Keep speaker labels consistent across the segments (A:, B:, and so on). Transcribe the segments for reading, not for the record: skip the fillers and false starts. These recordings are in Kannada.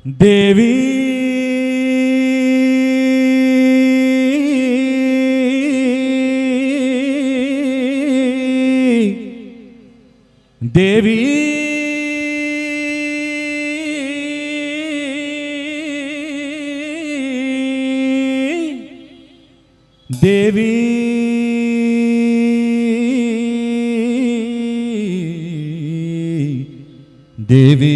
A: ದೇವಿ ದೇವಿ ದೇವಿ ದೇವಿ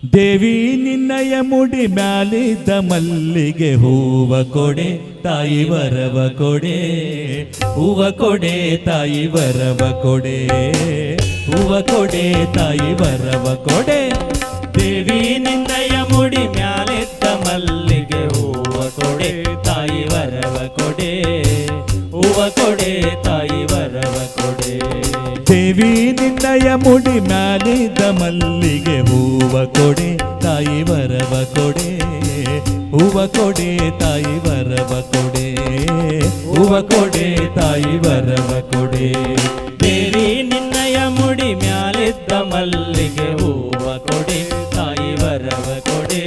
A: ದೇವಿ ನಿನ್ನಯ ಮುಡಿ ಮ್ಯಾಲಿದ್ದ ಮಲ್ಲಿಗೆ ಹೂವ ಕೊಡೆ ತಾಯಿ ವರವ ಕೊಡೆ ಹೂವ ಕೊಡೆ ತಾಯಿ ವರವ ಕೊಡೆ ಹೂವ ಕೊಡೆ ತಾಯಿ ವರವ ಕೊಡೆ ದೇವಿ ನಿನ್ನಯ ಮುಡಿ ಮ್ಯಾಲಿದ್ದ ಮಲ್ಲಿಗೆ ಹೂವ ಕೊಡೆ ತಾಯಿ ವರವ ಕೊಡೆ ಹೂವ ಕೊಡೆ ತಾಯಿ ವರವ ಕೊಡೆ ದೇವಿ ನಿನ್ನಯ ಮುಡಿ ಮ್ಯಾಲಿದ್ದ ಮಲ್ಲಿಗೆ ಹೂವ ಕೊಡೆ ತಾಯಿ ವರವ ಕೊಡೆ ಹೂವ ಕೊಡೆ ತಾಯಿ ವರವ ಕೊಡೆ ಹೂವ ಕೊಡೆ ತಾಯಿ ವರವ ಕೊಡೆ ದೇವಿ ನಿನ್ನಯ ಮುಡಿ ಮ್ಯಾಲಿದ್ದ ಮಲ್ಲಿಗೆ ಹೂವ ಕೊಡೆ ತಾಯಿ ವರವ ಕೊಡೆ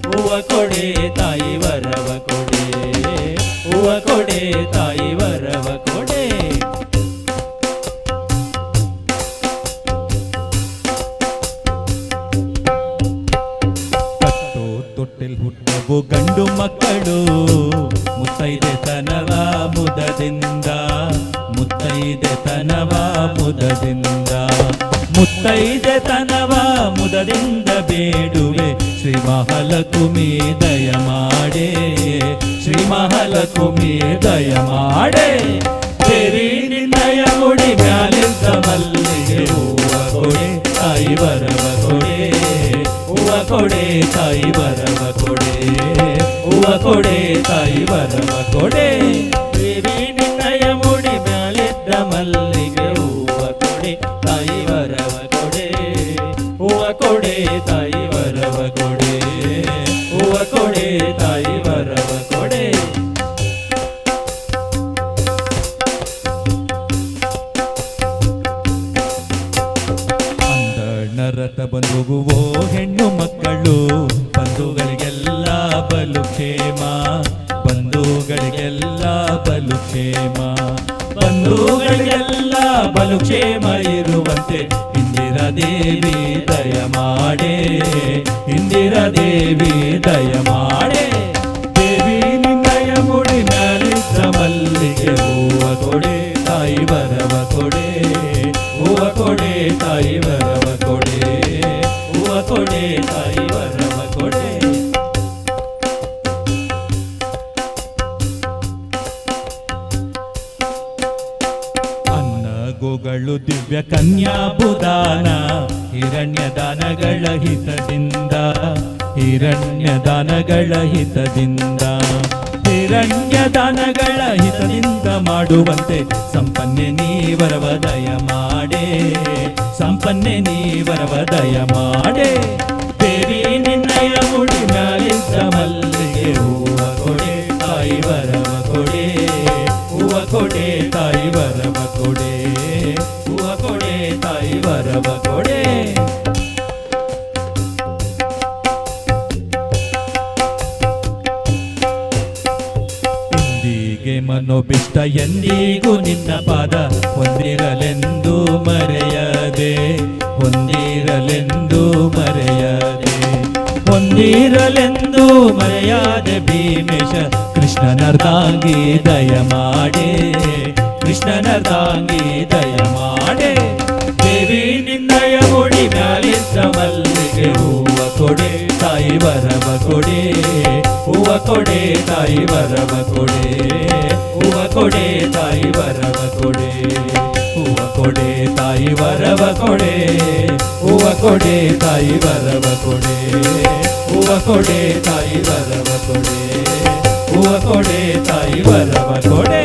A: ಹೂವ ಕೊಡೆ ತಾಯಿ ವರವ ಕೊಡೆ ಹೂವ ಕೊಡೆ ತಾಯಿ ವರವ ಕೊಡೆ ಕಟ್ಟು ತೊಟ್ಟಿಲ್ ಹುಟ್ಟವು ಗಂಡು ಮಕ್ಕಳು ಮುತ್ತೈದೆ ತನವ ಮುದದಿಂದ ಮುತ್ತೈದೆ ತನವ ಮುದದಿಂದ ಮುತ್ತೈದೆ ತನವ ಮುದದಿಂದ ಬೇಡುವೆ ಶ್ರೀ ಮಹಾಲಕ್ಷ್ಮಿ ದಯ ಮಾಡೆ ಶ್ರೀ ಮಹಾಲಕ್ಷ್ಮಿ ದಯ ಮಾಡೆ ದೇವಿ ನಿನ್ನಯ ಮುಡಿ ಮ್ಯಾಲಿದ್ದ ಮಲ್ಲಿಗೆ ಹೂವ ಕೊಡೆ ತಾಯಿ ವರವ ಕೊಡೆ ಹೂವ ಕೊಡೆ ತಾಯಿ ವರವ ಕೊಡೆ ಹೂವ ಕೊಡೆ ತಾಯಿ ವರವ ಕೊಡೆ ದೇವಿ ನಿನ್ನಯ ಮುಡಿ ಮ್ಯಾಲಿದ್ದ ಮಲ್ಲಿಗೆ ಹೂವ ಕೊಡೆ ತಾಯಿ ವರವ ಕೊಡೆ ಹೂವ ಕೊಡೆ ತಾಯಿ ವರವ ಕೊಡೆ ಹೂವ ಕೊಡೆ ತಾಯಿ ವರವ ಕೊಡೆ ಅಂದಣರತ ಬಂಧುಗುವೋ ಹೆಣ್ಣು ಮಕ್ಕಳು ಬಂಧುಗಳಿಗೆಲ್ಲ ಬಲು ಕ್ಷೇಮ ಬಂಧುಗಳಿಗೆಲ್ಲ ಬಲು ಕ್ಷೇಮ ಬಂಧುಗಳಿಗೆಲ್ಲ ಬಲು ಕ್ಷೇಮ ಇರುವಂತೆ ಇಂದಿರಾ ದೇವಿ ದಯ ಮಾಡೆ ಇಂದಿರಾ ದೇವಿ ದಯ ಮಾಡೆ ದೇವಿ ನಿನ್ನಯ ಮುಡಿ ಮ್ಯಾಲಿದ್ದ ಮಲ್ಲಿಗೆ ಹೂವ ಕೊಡೆ ತಾಯಿ ವರವ ಕೊಡೆ ಹೂವ ಕೊಡೆ ತಾಯಿ ವರವ ಕೊಡೆ ಹೂವ ಕೊಡೆ ತಾಯಿ ವರವ ಕೊಡೆ ಗೋಗಳು ದಿವ್ಯ ಕನ್ಯಾ ಬುದಾನ ಹಿರಣ್ಯ ದಾನಗಳ ಹಿತದಿಂದ ಹಿರಣ್ಯ ದಾನಗಳ ಹಿತದಿಂದ ಹಿರಣ್ಯ ದಾನಗಳ ಹಿತದಿಂದ ಮಾಡುವಂತೆ ಸಂಪನ್ನೆ ನೀವರವ ದಯ ಮಾಡೆ ಸಂಪನ್ನೆ ನೀವರವ ದಯ ಮಾಡೆ ದೇವಿ ನಿನ್ನಯ ಮುಡಿ ಮ್ಯಾಲಿದ್ದ ಮಲ್ಲಿಗೆ ಹೂವ ಕೊಡೆ ತಾಯಿ ವರವ ಕೊಡೆ ಹೂವ ಕೊಡೆ ತಾಯಿ ವರವ ಕೊಡೆ ಹೂವ ಕೊಡೆ ತಾಯಿ ವರವ ಕೊಡೆ ಇಂದಿಗೆ ಮನೋಭಿಷ್ಟ ಎಂದಿಗೂ ನಿನ್ನ ಪಾದ ಹೊಂದಿರಲೆಂದು ಮರೆಯದೆ ಹೊಂದಿರಲೆಂದು ಮರೆಯದೆ ಹೊಂದಿರಲೆಂದು ಮರೆಯಾದೆ ಭೀಮೇಶ ಕೃಷ್ಣನರ್ಧಾಂಗಿ ದಯ ಮಾಡೆ ಕೃಷ್ಣನರ್ಧಾಂಗಿ ದಯ ಮಾಡೆ ದೇವಿ ನಿನ್ನಯ ಮುಡಿ ಮ್ಯಾಲಿದ್ದ ಮಲ್ಲಿಗೆ ಹೂವ ಕೊಡೆ ತಾಯಿ ವರವ ಕೊಡೆ ಹೂವ ಕೊಡೆ ತಾಯಿ ವರವ ಕೊಡೆ ಹೂವ ಕೊಡೆ ತಾಯಿ ವರವ ಕೊಡೆ ಹೂವ ಕೊಡೆ ತಾಯಿ ವರವ ಕೊಡೆ ಹೂವ ಕೊಡೆ ತಾಯಿ ವರವ ಕೊಡೆ ಹೂವ ಕೊಡೆ ತಾಯಿ ವರವ ಕೊಡೆ ಹೂವ ಕೊಡೆ ತಾಯಿ ವರವ ಕೊಡೆ